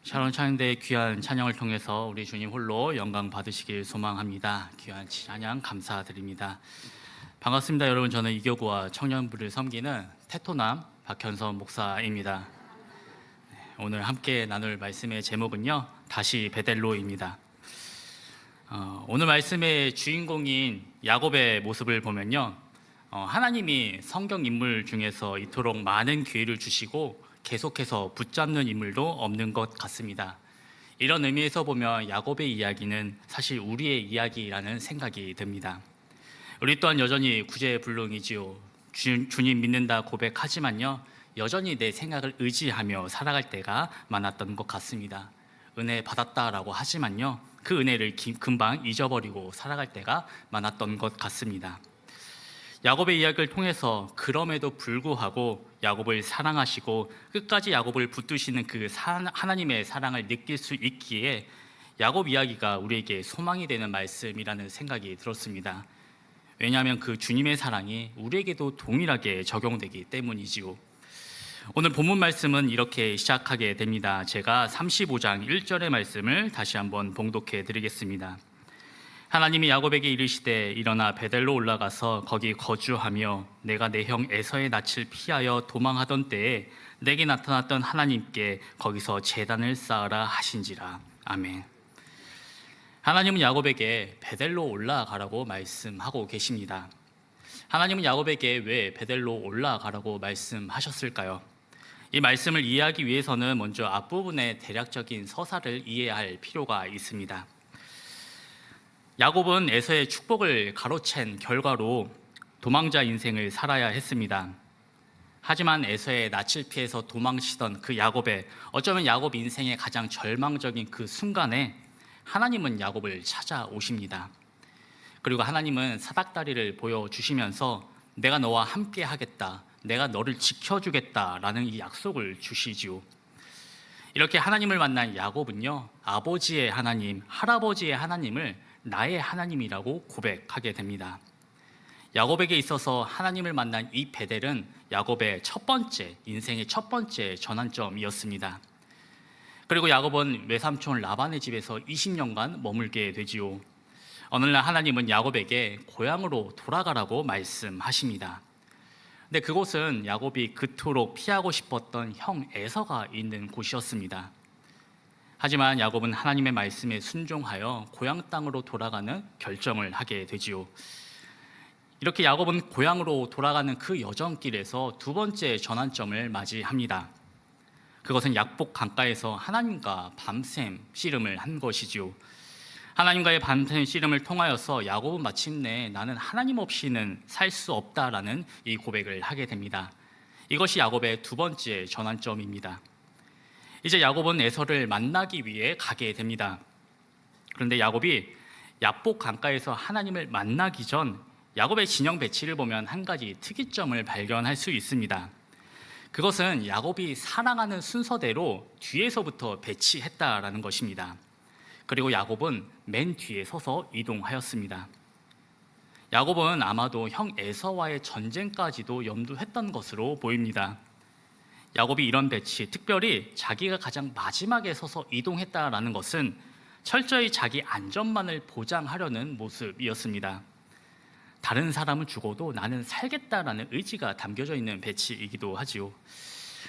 샤론 찬양대의 귀한 찬양을 통해서 우리 주님 홀로 영광 받으시길 소망합니다. 귀한 찬양 감사드립니다. 반갑습니다, 여러분. 저는 이교구와 청년부를 섬기는 테토남 박현선 목사입니다. 오늘 함께 나눌 말씀의 제목은요, 다시 베델로입니다. 오늘 말씀의 주인공인 야곱의 모습을 보면요, 하나님이 성경 인물 중에서 이토록 많은 기회를 주시고 계속해서 붙잡는 인물도 없는 것 같습니다. 이런 의미에서 보면 야곱의 이야기는 사실 우리의 이야기라는 생각이 듭니다. 우리 또한 여전히 구제불능이지요. 주님 믿는다 고백하지만요, 여전히 내 생각을 의지하며 살아갈 때가 많았던 것 같습니다. 은혜 받았다라고 하지만요, 그 은혜를 금방 잊어버리고 살아갈 때가 많았던 것 같습니다. 야곱의 이야기를 통해서 그럼에도 불구하고 야곱을 사랑하시고 끝까지 야곱을 붙드시는 그 하나님의 사랑을 느낄 수 있기에 야곱 이야기가 우리에게 소망이 되는 말씀이라는 생각이 들었습니다. 왜냐하면 그 주님의 사랑이 우리에게도 동일하게 적용되기 때문이지요. 오늘 본문 말씀은 이렇게 시작하게 됩니다. 제가 35장 1절의 말씀을 다시 한번 봉독해 드리겠습니다. 하나님이 야곱에게 이르시되 일어나 베델로 올라가서 거기 거주하며 내가 내 형 에서의 낯을 피하여 도망하던 때에 내게 나타났던 하나님께 거기서 제단을 쌓으라 하신지라. 아멘. 하나님은 야곱에게 베델로 올라가라고 말씀하고 계십니다. 하나님은 야곱에게 왜 베델로 올라가라고 말씀하셨을까요? 이 말씀을 이해하기 위해서는 먼저 앞부분의 대략적인 서사를 이해할 필요가 있습니다. 야곱은 에서의 축복을 가로챈 결과로 도망자 인생을 살아야 했습니다. 하지만 에서의 낯을 피해서 도망치던 그 야곱의, 어쩌면 야곱 인생의 가장 절망적인 그 순간에 하나님은 야곱을 찾아오십니다. 그리고 하나님은 사닥다리를 보여주시면서 내가 너와 함께 하겠다, 내가 너를 지켜주겠다라는 이 약속을 주시지요. 이렇게 하나님을 만난 야곱은요, 아버지의 하나님, 할아버지의 하나님을 나의 하나님이라고 고백하게 됩니다. 야곱에게 있어서 하나님을 만난 이 베델은 야곱의 인생의 첫 번째 전환점이었습니다. 그리고 야곱은 외삼촌 라반의 집에서 20년간 머물게 되지요. 어느 날 하나님은 야곱에게 고향으로 돌아가라고 말씀하십니다. 근데 그곳은 야곱이 그토록 피하고 싶었던 형 에서가 있는 곳이었습니다. 하지만 야곱은 하나님의 말씀에 순종하여 고향 땅으로 돌아가는 결정을 하게 되지요. 이렇게 야곱은 고향으로 돌아가는 그 여정길에서 두 번째 전환점을 맞이합니다. 그것은 약복 강가에서 하나님과 밤샘 씨름을 한 것이지요. 하나님과의 밤샘 씨름을 통하여서 야곱은 마침내 나는 하나님 없이는 살 수 없다라는 이 고백을 하게 됩니다. 이것이 야곱의 두 번째 전환점입니다. 이제 야곱은 에서를 만나기 위해 가게 됩니다. 그런데 야곱이 약복 강가에서 하나님을 만나기 전 야곱의 진영 배치를 보면 한 가지 특이점을 발견할 수 있습니다. 그것은 야곱이 사랑하는 순서대로 뒤에서부터 배치했다라는 것입니다. 그리고 야곱은 맨 뒤에 서서 이동하였습니다. 야곱은 아마도 형 에서와의 전쟁까지도 염두했던 것으로 보입니다. 야곱이 이런 배치, 특별히 자기가 가장 마지막에 서서 이동했다라는 것은 철저히 자기 안전만을 보장하려는 모습이었습니다. 다른 사람은 죽어도 나는 살겠다라는 의지가 담겨져 있는 배치이기도 하지요.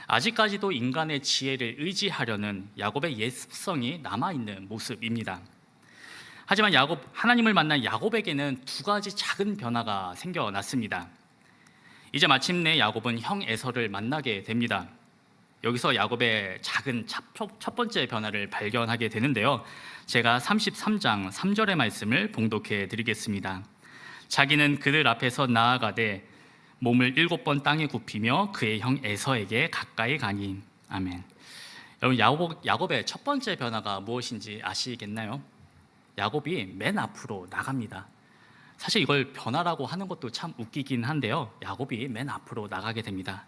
아직까지도 인간의 지혜를 의지하려는 야곱의 옛 습성이 남아있는 모습입니다. 하지만 하나님을 만난 야곱에게는 두 가지 작은 변화가 생겨났습니다. 이제 마침내 야곱은 형 에서를 만나게 됩니다. 여기서 야곱의 작은 첫 번째 변화를 발견하게 되는데요, 제가 33장 3절의 말씀을 봉독해 드리겠습니다. 자기는 그들 앞에서 나아가되 몸을 7번 땅에 굽히며 그의 형 에서에게 가까이 가니. 아멘. 여러분, 야곱의 첫 번째 변화가 무엇인지 아시겠나요? 야곱이 맨 앞으로 나갑니다. 사실 이걸 변화라고 하는 것도 참 웃기긴 한데요, 야곱이 맨 앞으로 나가게 됩니다.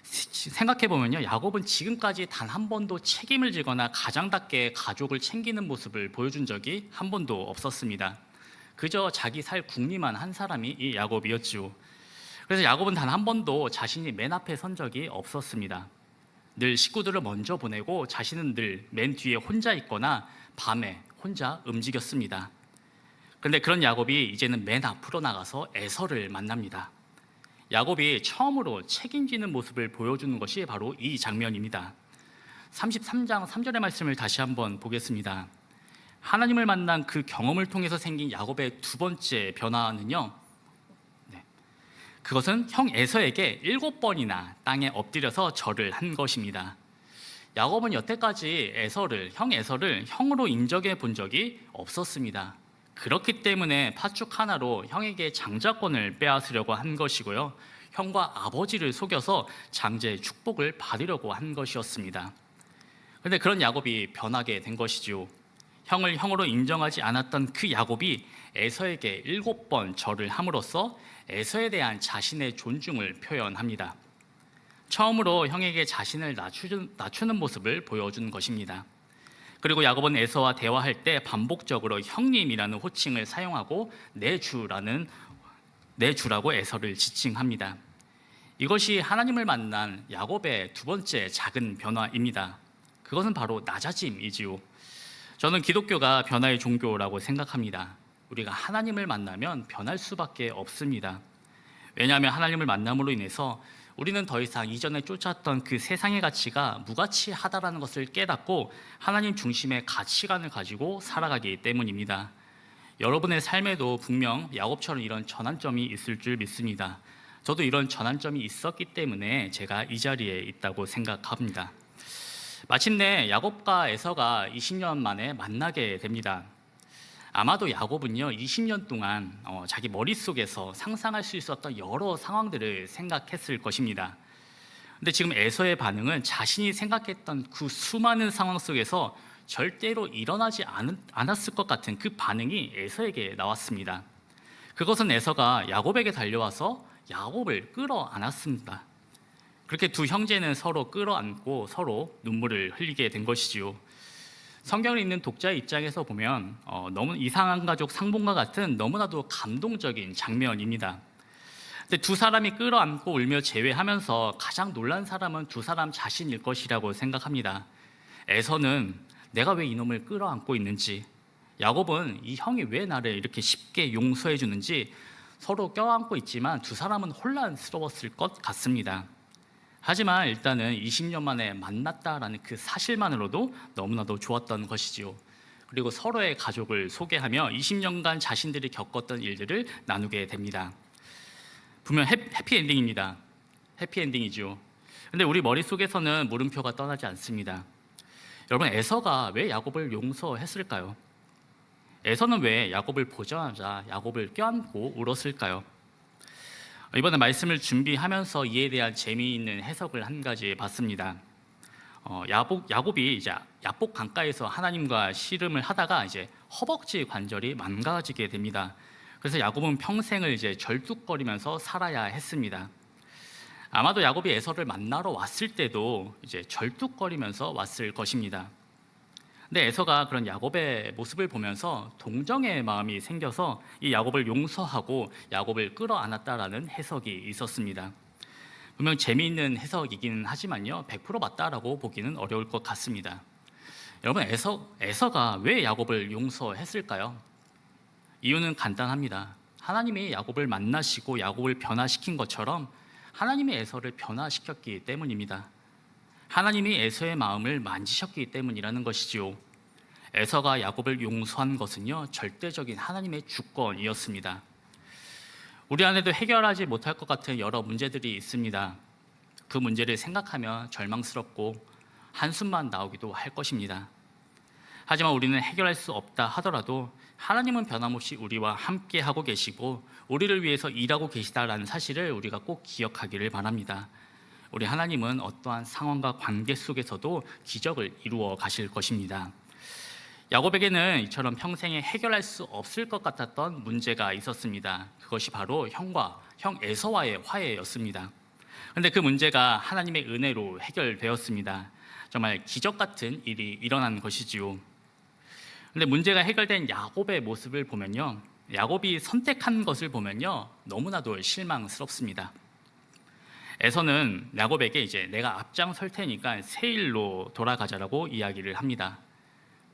생각해보면요, 야곱은 지금까지 단 한 번도 책임을 지거나 가장답게 가족을 챙기는 모습을 보여준 적이 한 번도 없었습니다. 그저 자기 살 궁리만 한 사람이 이 야곱이었죠. 그래서 야곱은 단 한 번도 자신이 맨 앞에 선 적이 없었습니다. 늘 식구들을 먼저 보내고 자신은 늘 맨 뒤에 혼자 있거나 밤에 혼자 움직였습니다. 그런데 그런 야곱이 이제는 맨 앞으로 나가서 에서를 만납니다. 야곱이 처음으로 책임지는 모습을 보여주는 것이 바로 이 장면입니다. 33장 3절의 말씀을 다시 한번 보겠습니다. 하나님을 만난 그 경험을 통해서 생긴 야곱의 두 번째 변화는요, 그것은 형 에서에게 7번이나 땅에 엎드려서 절을 한 것입니다. 야곱은 여태까지 형 에서를 형으로 인정해 본 적이 없었습니다. 그렇기 때문에 팥죽 하나로 형에게 장자권을 빼앗으려고 한 것이고요, 형과 아버지를 속여서 장제의 축복을 받으려고 한 것이었습니다. 그런데 그런 야곱이 변하게 된 것이죠. 형을 형으로 인정하지 않았던 그 야곱이 에서에게 7번 절을 함으로써 에서에 대한 자신의 존중을 표현합니다. 처음으로 형에게 자신을 낮추는 모습을 보여준 것입니다. 그리고 야곱은 에서와 대화할 때 반복적으로 형님이라는 호칭을 사용하고 내 주라고 에서를 지칭합니다. 이것이 하나님을 만난 야곱의 두 번째 작은 변화입니다. 그것은 바로 낮아짐이지요. 저는 기독교가 변화의 종교라고 생각합니다. 우리가 하나님을 만나면 변할 수밖에 없습니다. 왜냐하면 하나님을 만남으로 인해서 우리는 더 이상 이전에 쫓았던 그 세상의 가치가 무가치하다라는 것을 깨닫고 하나님 중심의 가치관을 가지고 살아가기 때문입니다. 여러분의 삶에도 분명 야곱처럼 이런 전환점이 있을 줄 믿습니다. 저도 이런 전환점이 있었기 때문에 제가 이 자리에 있다고 생각합니다. 마침내 야곱과 에서가 20년 만에 만나게 됩니다. 아마도 야곱은요, 20년 동안 자기 머릿속에서 상상할 수 있었던 여러 상황들을 생각했을 것입니다. 근데 지금 에서의 반응은 자신이 생각했던 그 수많은 상황 속에서 절대로 일어나지 않았을 것 같은 그 반응이 에서에게 나왔습니다. 그것은 에서가 야곱에게 달려와서 야곱을 끌어안았습니다. 그렇게 두 형제는 서로 끌어안고 서로 눈물을 흘리게 된 것이지요. 성경을 읽는 독자의 입장에서 보면 너무 이상한 가족 상봉과 같은 너무나도 감동적인 장면입니다. 근데 두 사람이 끌어안고 울며 제외하면서 가장 놀란 사람은 두 사람 자신일 것이라고 생각합니다. 에서는 내가 왜 이놈을 끌어안고 있는지, 야곱은 이 형이 왜 나를 이렇게 쉽게 용서해 주는지 서로 껴안고 있지만 두 사람은 혼란스러웠을 것 같습니다. 하지만 일단은 20년 만에 만났다라는 그 사실만으로도 너무나도 좋았던 것이지요. 그리고 서로의 가족을 소개하며 20년간 자신들이 겪었던 일들을 나누게 됩니다. 분명 해피엔딩입니다. 해피엔딩이죠. 근데 우리 머릿속에서는 물음표가 떠나지 않습니다. 여러분, 에서가 왜 야곱을 용서했을까요? 에서는 왜 야곱을 보자마자 야곱을 껴안고 울었을까요? 이번에 말씀을 준비하면서 이에 대한 재미있는 해석을 한 가지 봤습니다. 야곱이 이제 야복 강가에서 하나님과 씨름을 하다가 이제 허벅지 관절이 망가지게 됩니다. 그래서 야곱은 평생을 이제 절뚝거리면서 살아야 했습니다. 아마도 야곱이 에서를 만나러 왔을 때도 이제 절뚝거리면서 왔을 것입니다. 근데 에서가 그런 야곱의 모습을 보면서 동정의 마음이 생겨서 이 야곱을 용서하고 야곱을 끌어안았다라는 해석이 있었습니다. 분명 재미있는 해석이긴 하지만요, 100% 맞다라고 보기는 어려울 것 같습니다. 여러분, 에서가 왜 야곱을 용서했을까요? 이유는 간단합니다. 하나님이 야곱을 만나시고 야곱을 변화시킨 것처럼 하나님이 에서를 변화시켰기 때문입니다. 하나님이 에서의 마음을 만지셨기 때문이라는 것이지요. 에서가 야곱을 용서한 것은요, 절대적인 하나님의 주권이었습니다. 우리 안에도 해결하지 못할 것 같은 여러 문제들이 있습니다. 그 문제를 생각하면 절망스럽고 한숨만 나오기도 할 것입니다. 하지만 우리는 해결할 수 없다 하더라도 하나님은 변함없이 우리와 함께 하고 계시고 우리를 위해서 일하고 계시다라는 사실을 우리가 꼭 기억하기를 바랍니다. 우리 하나님은 어떠한 상황과 관계 속에서도 기적을 이루어 가실 것입니다. 야곱에게는 이처럼 평생에 해결할 수 없을 것 같았던 문제가 있었습니다. 그것이 바로 형 에서와의 화해였습니다. 그런데 그 문제가 하나님의 은혜로 해결되었습니다. 정말 기적 같은 일이 일어난 것이지요. 그런데 문제가 해결된 야곱의 모습을 보면요, 야곱이 선택한 것을 보면요, 너무나도 실망스럽습니다. 에서는 야곱에게 이제 내가 앞장설 테니까 세일로 돌아가자라고 이야기를 합니다.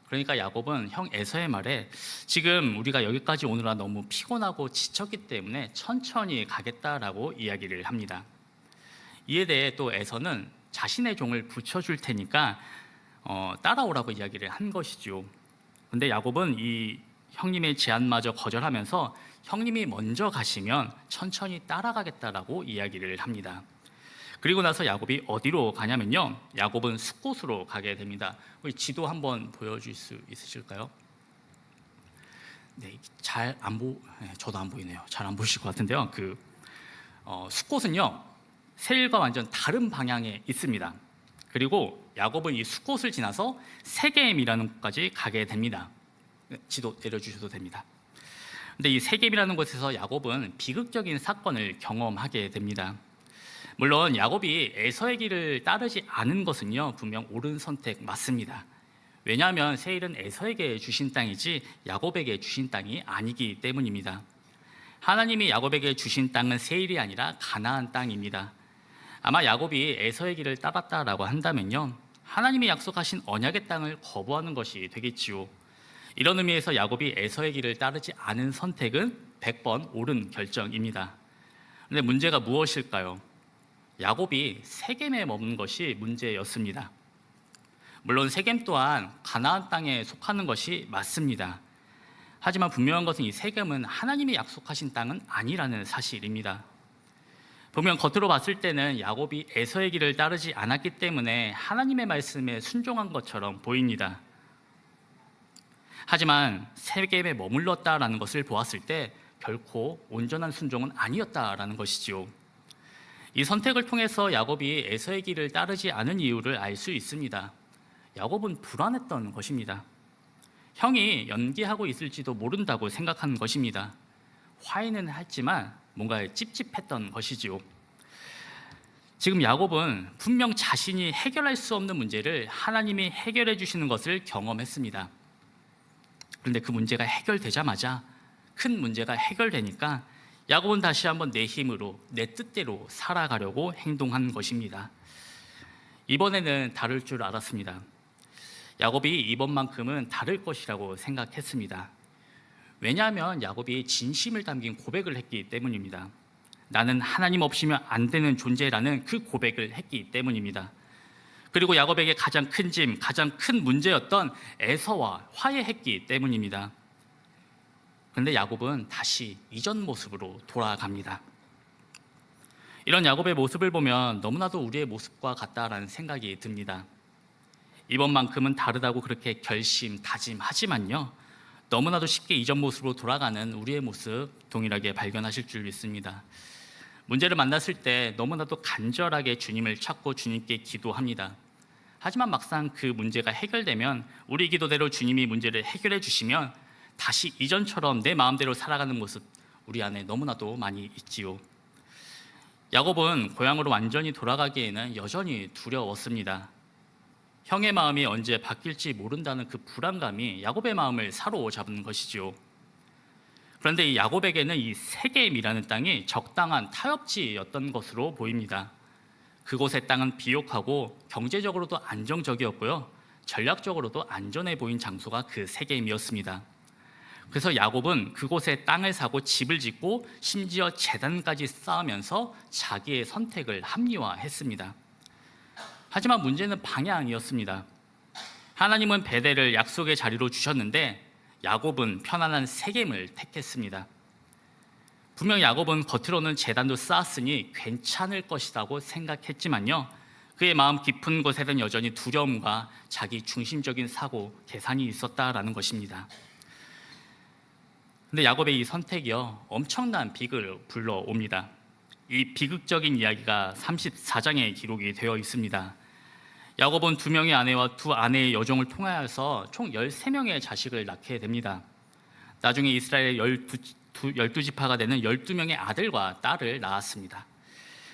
그러니까 야곱은 형 에서의 말에 지금 우리가 여기까지 오느라 너무 피곤하고 지쳤기 때문에 천천히 가겠다라고 이야기를 합니다. 이에 대해 또 에서는 자신의 종을 붙여줄 테니까 따라오라고 이야기를 한 것이죠. 근데 야곱은 이 형님의 제안마저 거절하면서 형님이 먼저 가시면 천천히 따라가겠다라고 이야기를 합니다. 그리고 나서 야곱이 어디로 가냐면요, 야곱은 숫곳으로 가게 됩니다. 우리 지도 한번 보여줄 수 있으실까요? 네, 저도 안 보이네요. 잘 안 보이실 것 같은데요. 숫곳은요, 세일과 완전 다른 방향에 있습니다. 그리고 야곱은 이 숫곳을 지나서 세겜이라는 곳까지 가게 됩니다. 지도 내려주셔도 됩니다. 근데 이 세겜이라는 곳에서 야곱은 비극적인 사건을 경험하게 됩니다. 물론 야곱이 에서의 길을 따르지 않은 것은요, 분명 옳은 선택 맞습니다. 왜냐하면 세일은 에서에게 주신 땅이지 야곱에게 주신 땅이 아니기 때문입니다. 하나님이 야곱에게 주신 땅은 세일이 아니라 가나안 땅입니다. 아마 야곱이 에서의 길을 따랐다라고 한다면요, 하나님이 약속하신 언약의 땅을 거부하는 것이 되겠지요. 이런 의미에서 야곱이 에서의 길을 따르지 않은 선택은 100번 옳은 결정입니다. 그런데 문제가 무엇일까요? 야곱이 세겜에 머문 것이 문제였습니다. 물론 세겜 또한 가나안 땅에 속하는 것이 맞습니다. 하지만 분명한 것은 이 세겜은 하나님이 약속하신 땅은 아니라는 사실입니다. 분명 겉으로 봤을 때는 야곱이 에서의 길을 따르지 않았기 때문에 하나님의 말씀에 순종한 것처럼 보입니다. 하지만 세겜에 머물렀다라는 것을 보았을 때 결코 온전한 순종은 아니었다라는 것이지요. 이 선택을 통해서 야곱이 에서의 길을 따르지 않은 이유를 알 수 있습니다. 야곱은 불안했던 것입니다. 형이 연기하고 있을지도 모른다고 생각한 것입니다. 화해는 했지만 뭔가 찝찝했던 것이지요. 지금 야곱은 분명 자신이 해결할 수 없는 문제를 하나님이 해결해 주시는 것을 경험했습니다. 그런데 그 문제가 해결되자마자 큰 문제가 해결되니까 야곱은 다시 한번 내 힘으로, 내 뜻대로 살아가려고 행동한 것입니다. 이번에는 다를 줄 알았습니다. 야곱이 이번만큼은 다를 것이라고 생각했습니다. 왜냐하면 야곱이 진심을 담긴 고백을 했기 때문입니다. 나는 하나님 없이면 안 되는 존재라는 그 고백을 했기 때문입니다. 그리고 야곱에게 가장 큰 짐, 가장 큰 문제였던 에서와 화해했기 때문입니다. 그런데 야곱은 다시 이전 모습으로 돌아갑니다. 이런 야곱의 모습을 보면 너무나도 우리의 모습과 같다라는 생각이 듭니다. 이번만큼은 다르다고 그렇게 결심, 다짐하지만요, 너무나도 쉽게 이전 모습으로 돌아가는 우리의 모습 동일하게 발견하실 줄 믿습니다. 문제를 만났을 때 너무나도 간절하게 주님을 찾고 주님께 기도합니다. 하지만 막상 그 문제가 해결되면 우리 기도대로 주님이 문제를 해결해 주시면 다시 이전처럼 내 마음대로 살아가는 모습 우리 안에 너무나도 많이 있지요. 야곱은 고향으로 완전히 돌아가기에는 여전히 두려웠습니다. 형의 마음이 언제 바뀔지 모른다는 그 불안감이 야곱의 마음을 사로잡은 것이죠. 그런데 이 야곱에게는 이 세겜이라는 땅이 적당한 타협지였던 것으로 보입니다. 그곳의 땅은 비옥하고 경제적으로도 안정적이었고요, 전략적으로도 안전해 보인 장소가 그 세겜이었습니다. 그래서 야곱은 그곳에 땅을 사고 집을 짓고 심지어 제단까지 쌓으면서 자기의 선택을 합리화했습니다. 하지만 문제는 방향이었습니다. 하나님은 베델을 약속의 자리로 주셨는데 야곱은 편안한 세겜을 택했습니다. 분명 야곱은 겉으로는 제단도 쌓았으니 괜찮을 것이라고 생각했지만요, 그의 마음 깊은 곳에는 여전히 두려움과 자기 중심적인 사고, 계산이 있었다라는 것입니다. 근데 야곱의 이 선택이요, 엄청난 비극을 불러옵니다. 이 비극적인 이야기가 34장에 기록이 되어 있습니다. 야곱은 2명의 아내와 2 아내의 여종을 통하여서 총 13명의 자식을 낳게 됩니다. 나중에 이스라엘 12지파가 되는 12명의 아들과 딸을 낳았습니다.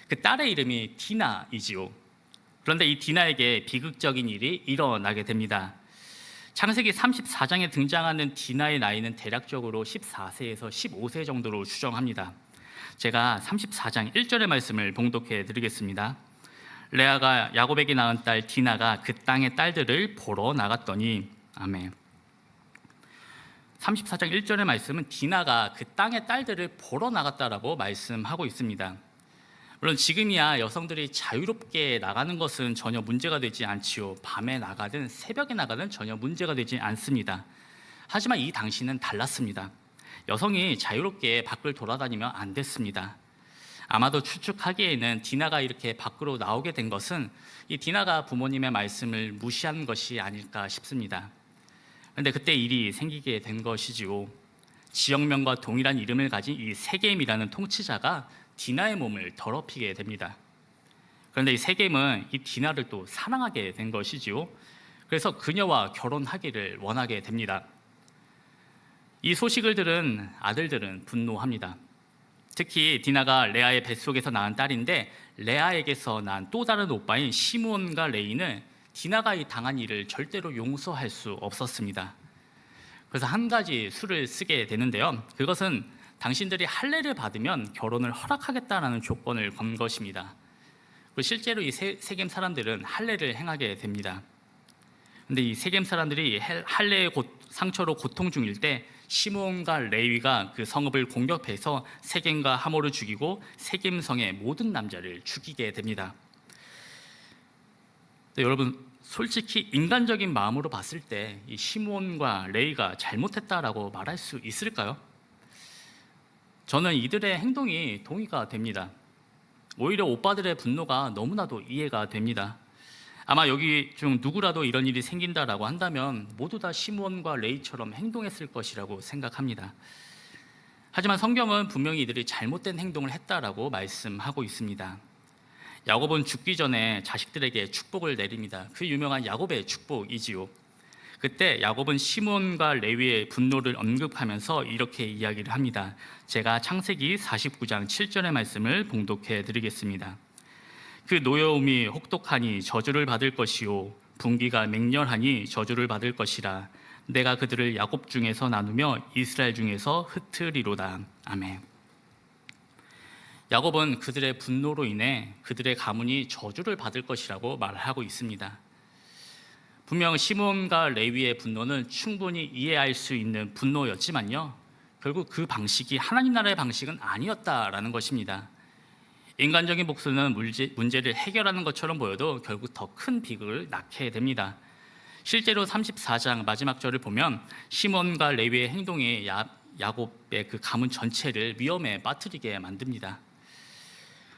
그 딸의 이름이 디나이지요. 그런데 이 디나에게 비극적인 일이 일어나게 됩니다. 창세기 34장에 등장하는 디나의 나이는 대략적으로 14세에서 15세 정도로 추정합니다. 제가 34장 1절의 말씀을 봉독해 드리겠습니다. 레아가 야곱에게 낳은 딸 디나가 그 땅의 딸들을 보러 나갔더니. 아멘. 34장 1절의 말씀은 디나가 그 땅의 딸들을 보러 나갔다라고 말씀하고 있습니다. 물론 지금이야 여성들이 자유롭게 나가는 것은 전혀 문제가 되지 않지요. 밤에 나가든 새벽에 나가든 전혀 문제가 되지 않습니다. 하지만 이 당시는 달랐습니다. 여성이 자유롭게 밖을 돌아다니면 안 됐습니다. 아마도 추측하기에는 디나가 이렇게 밖으로 나오게 된 것은 이 디나가 부모님의 말씀을 무시한 것이 아닐까 싶습니다. 그런데 그때 일이 생기게 된 것이지요. 지역명과 동일한 이름을 가진 이 세겜이라는 통치자가 디나의 몸을 더럽히게 됩니다. 그런데 이 세겜은 이 디나를 또 사랑하게 된 것이지요. 그래서 그녀와 결혼하기를 원하게 됩니다. 이 소식을 들은 아들들은 분노합니다. 특히 디나가 레아의 뱃속에서 낳은 딸인데 레아에게서 난 또 다른 오빠인 시므온과 레이는 디나가 이 당한 일을 절대로 용서할 수 없었습니다. 그래서 한 가지 수를 쓰게 되는데요. 그것은 당신들이 할례를 받으면 결혼을 허락하겠다라는 조건을 건 것입니다. 그리고 실제로 이 세겜 사람들은 할례를 행하게 됩니다. 그런데 이 세겜 사람들이 할례의 상처로 고통 중일 때 시므온과 레위가 그 성읍을 공격해서 세겜과 하모를 죽이고 세겜성의 모든 남자를 죽이게 됩니다. 여러분, 솔직히 인간적인 마음으로 봤을 때 이 시므온과 레위가 잘못했다라고 말할 수 있을까요? 저는 이들의 행동이 동의가 됩니다. 오히려 오빠들의 분노가 너무나도 이해가 됩니다. 아마 여기 중 누구라도 이런 일이 생긴다라고 한다면 모두 다 시므온과 레이처럼 행동했을 것이라고 생각합니다. 하지만 성경은 분명히 이들이 잘못된 행동을 했다라고 말씀하고 있습니다. 야곱은 죽기 전에 자식들에게 축복을 내립니다. 그 유명한 야곱의 축복이지요. 그때 야곱은 시므온과 레위의 분노를 언급하면서 이렇게 이야기를 합니다. 제가 창세기 49장 7절의 말씀을 봉독해 드리겠습니다. 그 노여움이 혹독하니 저주를 받을 것이요 분기가 맹렬하니 저주를 받을 것이라. 내가 그들을 야곱 중에서 나누며 이스라엘 중에서 흩으리로다. 아멘. 야곱은 그들의 분노로 인해 그들의 가문이 저주를 받을 것이라고 말하고 있습니다. 분명 시므온과 레위의 분노는 충분히 이해할 수 있는 분노였지만요, 결국 그 방식이 하나님 나라의 방식은 아니었다라는 것입니다. 인간적인 복수는 문제를 해결하는 것처럼 보여도 결국 더 큰 비극을 낳게 됩니다. 실제로 34장 마지막 절을 보면 시몬과 레위의 행동이 야곱의 그 가문 전체를 위험에 빠뜨리게 만듭니다.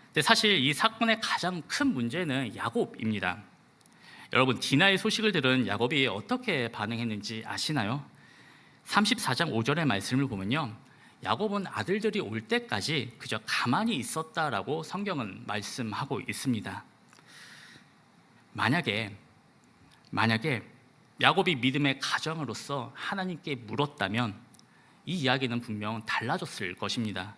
근데 사실 이 사건의 가장 큰 문제는 야곱입니다. 여러분, 디나의 소식을 들은 야곱이 어떻게 반응했는지 아시나요? 34장 5절의 말씀을 보면요, 야곱은 아들들이 올 때까지 그저 가만히 있었다라고 성경은 말씀하고 있습니다. 만약에 야곱이 믿음의 가정으로서 하나님께 물었다면 이 이야기는 분명 달라졌을 것입니다.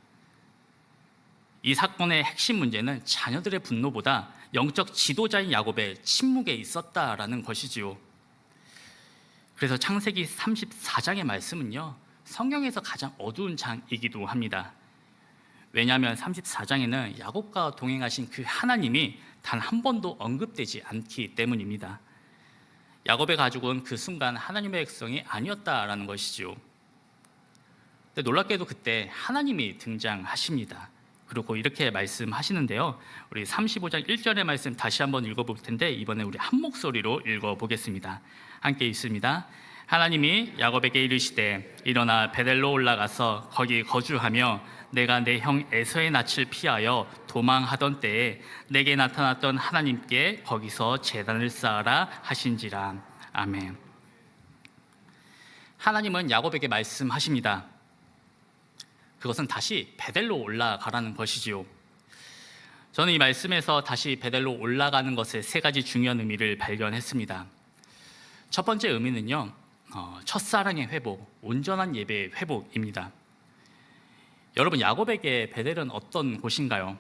이 사건의 핵심 문제는 자녀들의 분노보다 영적 지도자인 야곱의 침묵에 있었다라는 것이지요. 그래서 창세기 34장의 말씀은요, 성경에서 가장 어두운 장이기도 합니다. 왜냐하면 34장에는 야곱과 동행하신 그 하나님이 단 한 번도 언급되지 않기 때문입니다. 야곱의 가족은 그 순간 하나님의 백성이 아니었다라는 것이지요. 근데 놀랍게도 그때 하나님이 등장하십니다. 그리고 이렇게 말씀하시는데요, 우리 35장 1절의 말씀 다시 한번 읽어볼 텐데 이번에 우리 한 목소리로 읽어보겠습니다. 함께 읽습니다. 하나님이 야곱에게 이르시되 일어나 베델로 올라가서 거기 거주하며 내가 내 형 에서의 낯을 피하여 도망하던 때에 내게 나타났던 하나님께 거기서 제단을 쌓아라 하신지라. 아멘. 하나님은 야곱에게 말씀하십니다. 그것은 다시 베델로 올라가라는 것이지요. 저는 이 말씀에서 다시 베델로 올라가는 것의 세 가지 중요한 의미를 발견했습니다. 첫 번째 의미는요, 첫사랑의 회복, 온전한 예배의 회복입니다. 여러분, 야곱에게 베델은 어떤 곳인가요?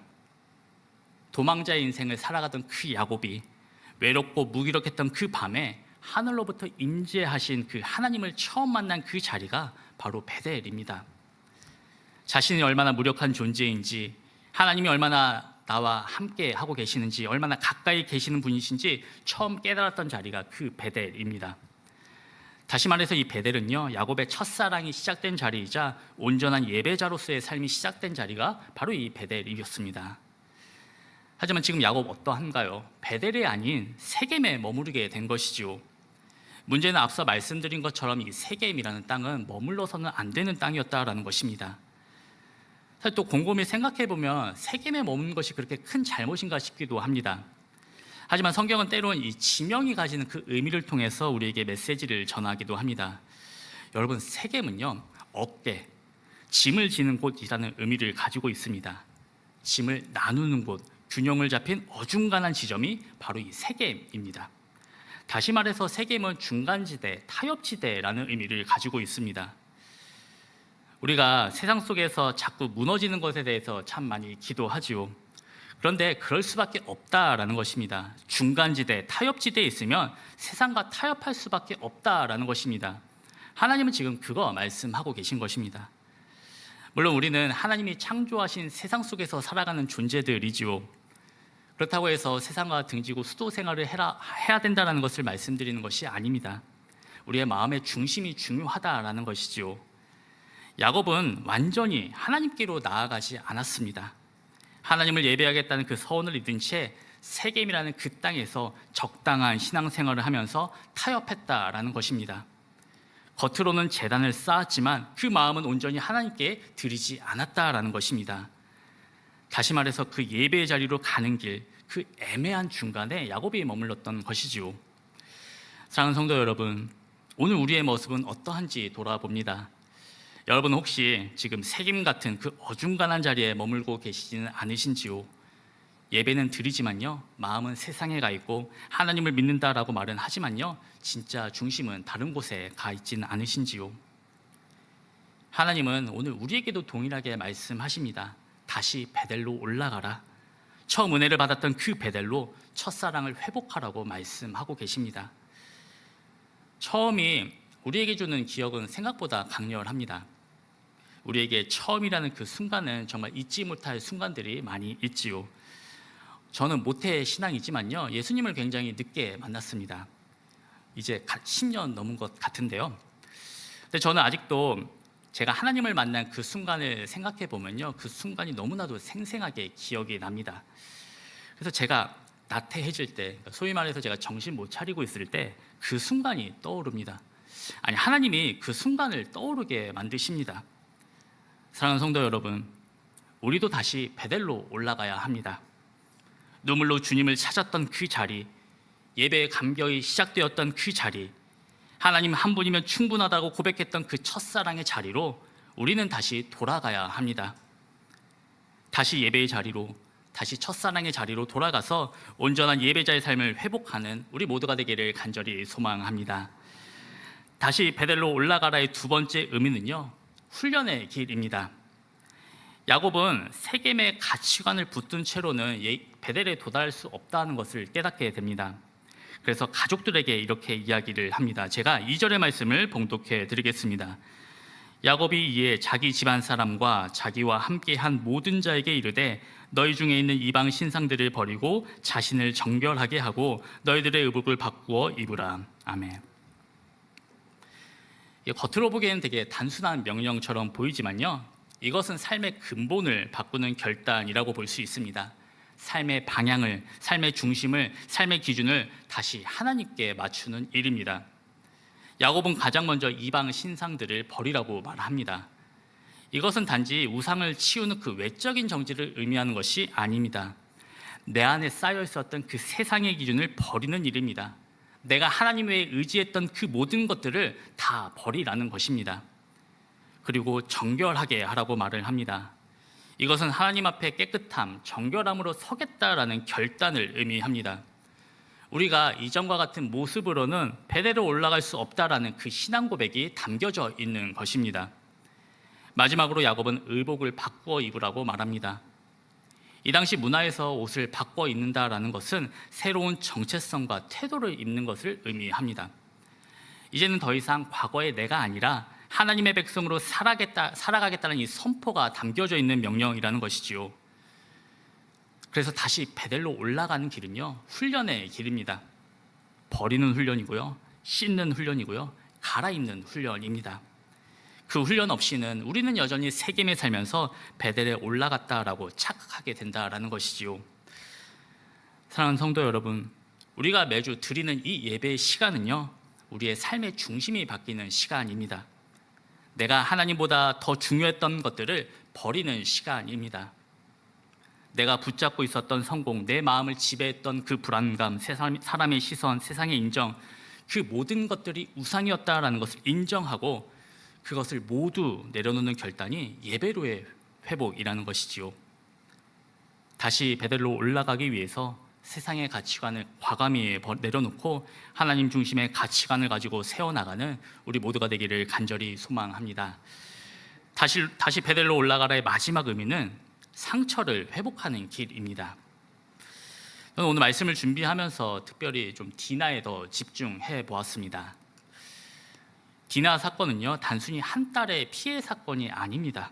도망자의 인생을 살아가던 그 야곱이 외롭고 무기력했던 그 밤에 하늘로부터 임재하신 그 하나님을 처음 만난 그 자리가 바로 베델입니다. 자신이 얼마나 무력한 존재인지, 하나님이 얼마나 나와 함께 하고 계시는지, 얼마나 가까이 계시는 분이신지 처음 깨달았던 자리가 그 베델입니다. 다시 말해서 이 베델은요, 야곱의 첫사랑이 시작된 자리이자 온전한 예배자로서의 삶이 시작된 자리가 바로 이 베델이었습니다. 하지만 지금 야곱 어떠한가요? 베델이 아닌 세겜에 머무르게 된 것이지요. 문제는 앞서 말씀드린 것처럼 이 세겜이라는 땅은 머물러서는 안 되는 땅이었다라는 것입니다. 사실 또 곰곰이 생각해보면 세겜에 머무는 것이 그렇게 큰 잘못인가 싶기도 합니다. 하지만 성경은 때로는 이 지명이 가지는 그 의미를 통해서 우리에게 메시지를 전하기도 합니다. 여러분, 세겜은요, 어깨, 짐을 지는 곳이라는 의미를 가지고 있습니다. 짐을 나누는 곳, 균형을 잡힌 어중간한 지점이 바로 이 세겜입니다. 다시 말해서 세겜은 중간지대, 타협지대라는 의미를 가지고 있습니다. 우리가 세상 속에서 자꾸 무너지는 것에 대해서 참 많이 기도하지요. 그런데 그럴 수밖에 없다라는 것입니다. 중간지대, 타협지대에 있으면 세상과 타협할 수밖에 없다라는 것입니다. 하나님은 지금 그거 말씀하고 계신 것입니다. 물론 우리는 하나님이 창조하신 세상 속에서 살아가는 존재들이지요. 그렇다고 해서 세상과 등지고 수도 생활을 해야 된다는 것을 말씀드리는 것이 아닙니다. 우리의 마음의 중심이 중요하다라는 것이지요. 야곱은 완전히 하나님께로 나아가지 않았습니다. 하나님을 예배하겠다는 그 서원을 잊은 채 세겜이라는 그 땅에서 적당한 신앙생활을 하면서 타협했다라는 것입니다. 겉으로는 제단을 쌓았지만 그 마음은 온전히 하나님께 드리지 않았다라는 것입니다. 다시 말해서 그 예배의 자리로 가는 길, 그 애매한 중간에 야곱이 머물렀던 것이지요. 사랑하는 성도 여러분, 오늘 우리의 모습은 어떠한지 돌아봅니다. 여러분 혹시 지금 세겜 같은 그 어중간한 자리에 머물고 계시지는 않으신지요? 예배는 드리지만요, 마음은 세상에 가 있고 하나님을 믿는다라고 말은 하지만요, 진짜 중심은 다른 곳에 가 있지는 않으신지요? 하나님은 오늘 우리에게도 동일하게 말씀하십니다. 다시 베델로 올라가라. 처음 은혜를 받았던 그 베델로 첫사랑을 회복하라고 말씀하고 계십니다. 처음이 우리에게 주는 기억은 생각보다 강렬합니다. 우리에게 처음이라는 그 순간은 정말 잊지 못할 순간들이 많이 있지요. 저는 모태 신앙이지만요, 예수님을 굉장히 늦게 만났습니다. 이제 10년 넘은 것 같은데요. 근데 저는 아직도 제가 하나님을 만난 그 순간을 생각해 보면요, 그 순간이 너무나도 생생하게 기억이 납니다. 그래서 제가 나태해질 때, 소위 말해서 제가 정신 못 차리고 있을 때 그 순간이 떠오릅니다. 아니, 하나님이 그 순간을 떠오르게 만드십니다. 사랑하는 성도 여러분, 우리도 다시 베델로 올라가야 합니다. 눈물로 주님을 찾았던 그 자리, 예배의 감격이 시작되었던 그 자리, 하나님 한 분이면 충분하다고 고백했던 그 첫사랑의 자리로 우리는 다시 돌아가야 합니다. 다시 예배의 자리로, 다시 첫사랑의 자리로 돌아가서 온전한 예배자의 삶을 회복하는 우리 모두가 되기를 간절히 소망합니다. 다시 베델로 올라가라의 두 번째 의미는요, 훈련의 길입니다. 야곱은 세겜의 가치관을 붙든 채로는 베델에 도달할 수 없다는 것을 깨닫게 됩니다. 그래서 가족들에게 이렇게 이야기를 합니다. 제가 2절의 말씀을 봉독해 드리겠습니다. 야곱이 이에 자기 집안 사람과 자기와 함께한 모든 자에게 이르되 너희 중에 있는 이방 신상들을 버리고 자신을 정결하게 하고 너희들의 의복을 바꾸어 입으라. 아멘. 겉으로 보기에는 되게 단순한 명령처럼 보이지만요, 이것은 삶의 근본을 바꾸는 결단이라고 볼 수 있습니다. 삶의 방향을, 삶의 중심을, 삶의 기준을 다시 하나님께 맞추는 일입니다. 야곱은 가장 먼저 이방 신상들을 버리라고 말합니다. 이것은 단지 우상을 치우는 그 외적인 정지를 의미하는 것이 아닙니다. 내 안에 쌓여 있었던 그 세상의 기준을 버리는 일입니다. 내가 하나님 외에 의지했던 그 모든 것들을 다 버리라는 것입니다. 그리고 정결하게 하라고 말을 합니다. 이것은 하나님 앞에 깨끗함, 정결함으로 서겠다라는 결단을 의미합니다. 우리가 이전과 같은 모습으로는 베델로 올라갈 수 없다라는 그 신앙 고백이 담겨져 있는 것입니다. 마지막으로 야곱은 의복을 바꾸어 입으라고 말합니다. 이 당시 문화에서 옷을 바꿔 입는다라는 것은 새로운 정체성과 태도를 입는 것을 의미합니다. 이제는 더 이상 과거의 내가 아니라 하나님의 백성으로 살아가겠다는 이 선포가 담겨져 있는 명령이라는 것이지요. 그래서 다시 베델로 올라가는 길은요, 훈련의 길입니다. 버리는 훈련이고요, 씻는 훈련이고요, 갈아입는 훈련입니다. 그 훈련 없이는 우리는 여전히 세겜에 살면서 베델에 올라갔다라고 착각하게 된다라는 것이지요. 사랑하는 성도 여러분, 우리가 매주 드리는 이 예배의 시간은요, 우리의 삶의 중심이 바뀌는 시간입니다. 내가 하나님보다 더 중요했던 것들을 버리는 시간입니다. 내가 붙잡고 있었던 성공, 내 마음을 지배했던 그 불안감, 사람의 시선, 세상의 인정, 그 모든 것들이 우상이었다라는 것을 인정하고 그것을 모두 내려놓는 결단이 예배로의 회복이라는 것이지요. 다시 베델로 올라가기 위해서 세상의 가치관을 과감히 내려놓고 하나님 중심의 가치관을 가지고 세워나가는 우리 모두가 되기를 간절히 소망합니다. 다시 베델로 올라가라의 마지막 의미는 상처를 회복하는 길입니다. 저는 오늘 말씀을 준비하면서 특별히 좀 디나에 더 집중해 보았습니다. 디나 사건은요, 단순히 한 딸의 피해 사건이 아닙니다.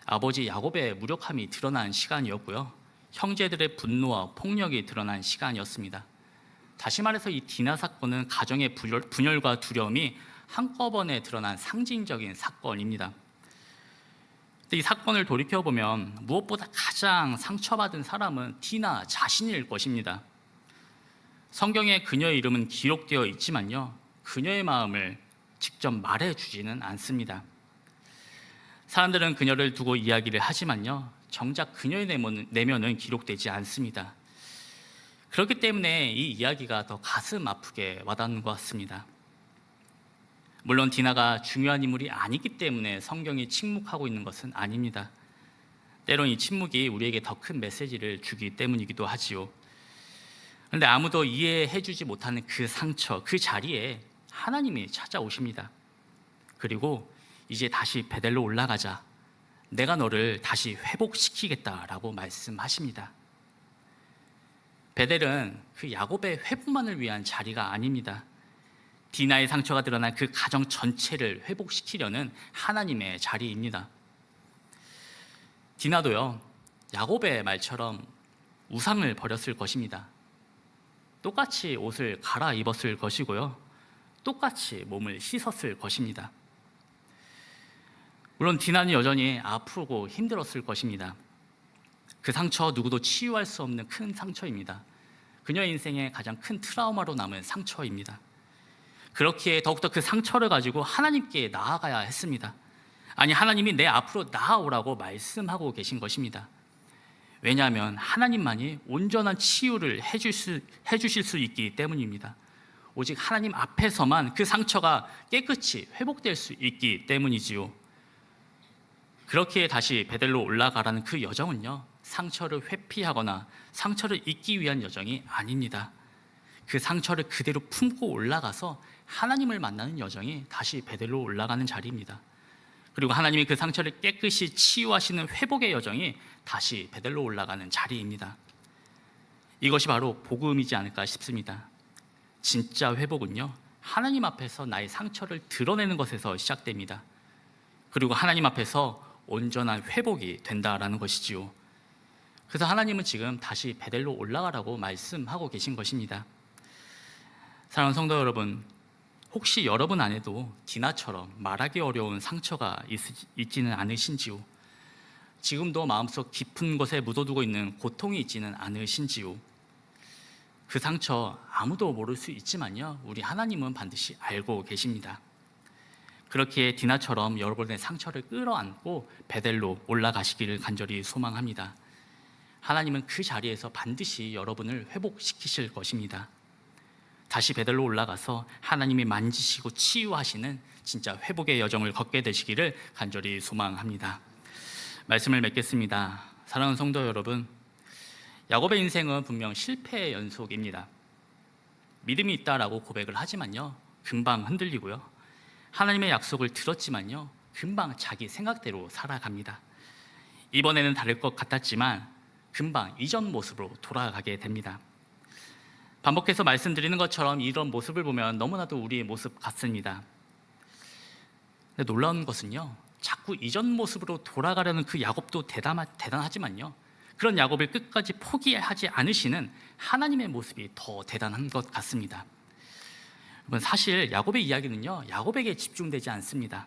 아버지 야곱의 무력함이 드러난 시간이었고요, 형제들의 분노와 폭력이 드러난 시간이었습니다. 다시 말해서 이 디나 사건은 가정의 분열과 두려움이 한꺼번에 드러난 상징적인 사건입니다. 이 사건을 돌이켜보면 무엇보다 가장 상처받은 사람은 디나 자신일 것입니다. 성경에 그녀의 이름은 기록되어 있지만요, 그녀의 마음을 직접 말해주지는 않습니다. 사람들은 그녀를 두고 이야기를 하지만요, 정작 그녀의 내면은 기록되지 않습니다. 그렇기 때문에 이 이야기가 더 가슴 아프게 와닿는 것 같습니다. 물론 디나가 중요한 인물이 아니기 때문에 성경이 침묵하고 있는 것은 아닙니다. 때론 이 침묵이 우리에게 더 큰 메시지를 주기 때문이기도 하지요. 그런데 아무도 이해해주지 못하는 그 상처, 그 자리에 하나님이 찾아오십니다. 그리고 이제 다시 베델로 올라가자, 내가 너를 다시 회복시키겠다라고 말씀하십니다. 베델은 그 야곱의 회복만을 위한 자리가 아닙니다. 디나의 상처가 드러난 그 가정 전체를 회복시키려는 하나님의 자리입니다. 디나도요, 야곱의 말처럼 우상을 버렸을 것입니다. 똑같이 옷을 갈아입었을 것이고요, 똑같이 몸을 씻었을 것입니다. 물론 디나는 여전히 아프고 힘들었을 것입니다. 그 상처 누구도 치유할 수 없는 큰 상처입니다. 그녀의 인생의 가장 큰 트라우마로 남은 상처입니다. 그렇기에 더욱더 그 상처를 가지고 하나님께 나아가야 했습니다. 아니, 하나님이 내 앞으로 나아오라고 말씀하고 계신 것입니다. 왜냐하면 하나님만이 온전한 치유를 해주실 수 있기 때문입니다. 오직 하나님 앞에서만 그 상처가 깨끗이 회복될 수 있기 때문이지요. 그렇기에 다시 베델로 올라가라는 그 여정은요, 상처를 회피하거나 상처를 잊기 위한 여정이 아닙니다. 그 상처를 그대로 품고 올라가서 하나님을 만나는 여정이 다시 베델로 올라가는 자리입니다. 그리고 하나님이 그 상처를 깨끗이 치유하시는 회복의 여정이 다시 베델로 올라가는 자리입니다. 이것이 바로 복음이지 않을까 싶습니다. 진짜 회복은요, 하나님 앞에서 나의 상처를 드러내는 것에서 시작됩니다. 그리고 하나님 앞에서 온전한 회복이 된다라는 것이지요. 그래서 하나님은 지금 다시 베델로 올라가라고 말씀하고 계신 것입니다. 사랑하는 성도 여러분, 혹시 여러분 안에도 디나처럼 말하기 어려운 상처가 있지는 않으신지요? 지금도 마음속 깊은 곳에 묻어두고 있는 고통이 있지는 않으신지요? 그 상처 아무도 모를 수 있지만요, 우리 하나님은 반드시 알고 계십니다. 그렇기에 디나처럼 여러분의 상처를 끌어안고 베델로 올라가시기를 간절히 소망합니다. 하나님은 그 자리에서 반드시 여러분을 회복시키실 것입니다. 다시 베델로 올라가서 하나님이 만지시고 치유하시는 진짜 회복의 여정을 걷게 되시기를 간절히 소망합니다. 말씀을 맺겠습니다. 사랑하는 성도 여러분, 야곱의 인생은 분명 실패의 연속입니다. 믿음이 있다라고 고백을 하지만요, 금방 흔들리고요, 하나님의 약속을 들었지만요, 금방 자기 생각대로 살아갑니다. 이번에는 다를 것 같았지만 금방 이전 모습으로 돌아가게 됩니다. 반복해서 말씀드리는 것처럼 이런 모습을 보면 너무나도 우리의 모습 같습니다. 근데 놀라운 것은요, 자꾸 이전 모습으로 돌아가려는 그 야곱도 대단하지만요, 그런 야곱을 끝까지 포기하지 않으시는 하나님의 모습이 더 대단한 것 같습니다. 여러분, 사실 야곱의 이야기는요, 야곱에게 집중되지 않습니다.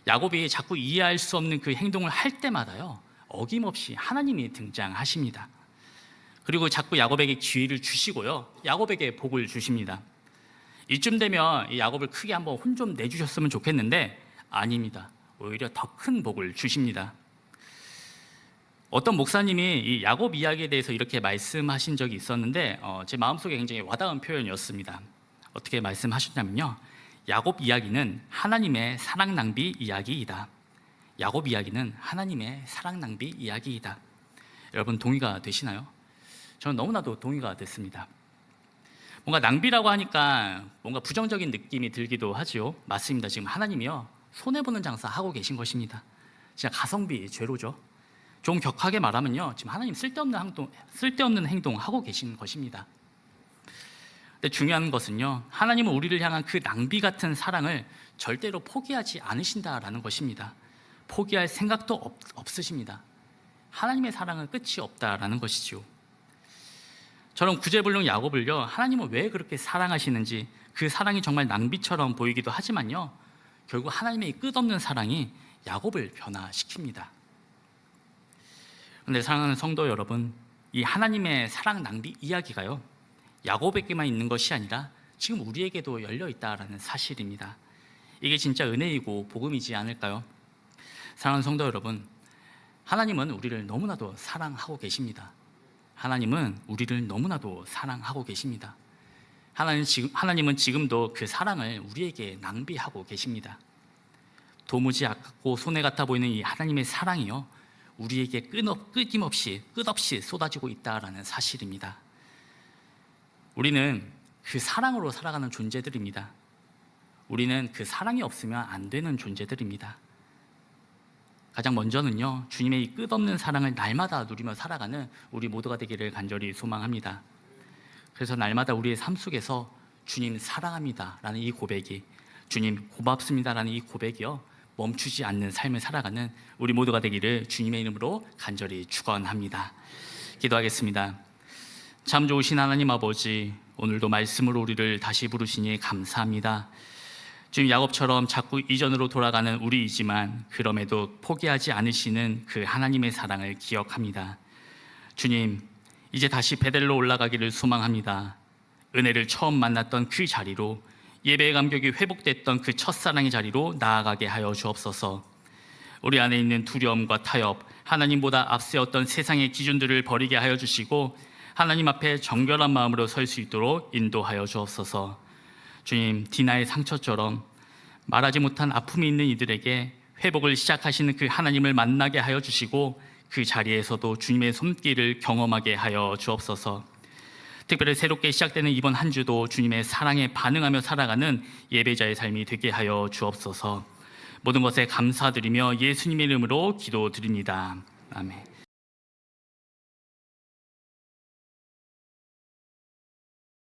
야곱이 자꾸 이해할 수 없는 그 행동을 할 때마다요, 어김없이 하나님이 등장하십니다. 그리고 자꾸 야곱에게 기회를 주시고요, 야곱에게 복을 주십니다. 이쯤 되면 이 야곱을 크게 한번 혼 좀 내주셨으면 좋겠는데 아닙니다. 오히려 더 큰 복을 주십니다. 어떤 목사님이 이 야곱 이야기에 대해서 이렇게 말씀하신 적이 있었는데 제 마음속에 굉장히 와닿은 표현이었습니다. 어떻게 말씀하셨냐면요, 야곱 이야기는 하나님의 사랑 낭비 이야기이다. 야곱 이야기는 하나님의 사랑 낭비 이야기이다. 여러분, 동의가 되시나요? 저는 너무나도 동의가 됐습니다. 뭔가 낭비라고 하니까 뭔가 부정적인 느낌이 들기도 하지요. 맞습니다. 지금 하나님이요, 손해보는 장사 하고 계신 것입니다. 진짜 가성비 죄로죠. 좀 격하게 말하면요, 지금 하나님 쓸데없는 행동 하고 계신 것입니다. 근데 중요한 것은요, 하나님은 우리를 향한 그 낭비 같은 사랑을 절대로 포기하지 않으신다라는 것입니다. 포기할 생각도 없으십니다. 하나님의 사랑은 끝이 없다라는 것이죠. 저런 구제불능 야곱을요, 하나님은 왜 그렇게 사랑하시는지, 그 사랑이 정말 낭비처럼 보이기도 하지만요, 결국 하나님의 끝없는 사랑이 야곱을 변화시킵니다. 그런데 사랑하는 성도 여러분, 이 하나님의 사랑 낭비 이야기가요, 야곱에게만 있는 것이 아니라 지금 우리에게도 열려 있다라는 사실입니다. 이게 진짜 은혜이고 복음이지 않을까요? 사랑하는 성도 여러분, 하나님은 우리를 너무나도 사랑하고 계십니다. 하나님은 우리를 너무나도 사랑하고 계십니다. 하나님은 지금도 그 사랑을 우리에게 낭비하고 계십니다. 도무지 아깝고 손해 같아 보이는 이 하나님의 사랑이요, 우리에게 끝없이 쏟아지고 있다라는 사실입니다. 우리는 그 사랑으로 살아가는 존재들입니다. 우리는 그 사랑이 없으면 안 되는 존재들입니다. 가장 먼저는요, 주님의 이 끝없는 사랑을 날마다 누리며 살아가는 우리 모두가 되기를 간절히 소망합니다. 그래서 날마다 우리의 삶 속에서 주님 사랑합니다 라는 이 고백이, 주님 고맙습니다 라는 이 고백이요, 멈추지 않는 삶을 살아가는 우리 모두가 되기를 주님의 이름으로 간절히 축원합니다. 기도하겠습니다. 참 좋으신 하나님 아버지, 오늘도 말씀으로 우리를 다시 부르시니 감사합니다. 지금 야곱처럼 자꾸 이전으로 돌아가는 우리이지만 그럼에도 포기하지 않으시는 그 하나님의 사랑을 기억합니다. 주님, 이제 다시 베델로 올라가기를 소망합니다. 은혜를 처음 만났던 그 자리로, 예배의 감격이 회복됐던 그 첫사랑의 자리로 나아가게 하여 주옵소서. 우리 안에 있는 두려움과 타협, 하나님보다 앞세웠던 세상의 기준들을 버리게 하여 주시고 하나님 앞에 정결한 마음으로 설 수 있도록 인도하여 주옵소서. 주님, 디나의 상처처럼 말하지 못한 아픔이 있는 이들에게 회복을 시작하시는 그 하나님을 만나게 하여 주시고 그 자리에서도 주님의 손길을 경험하게 하여 주옵소서. 특별히 새롭게 시작되는 이번 한 주도 주님의 사랑에 반응하며 살아가는 예배자의 삶이 되게 하여 주옵소서. 모든 것에 감사드리며 예수님의 이름으로 기도드립니다. 아멘.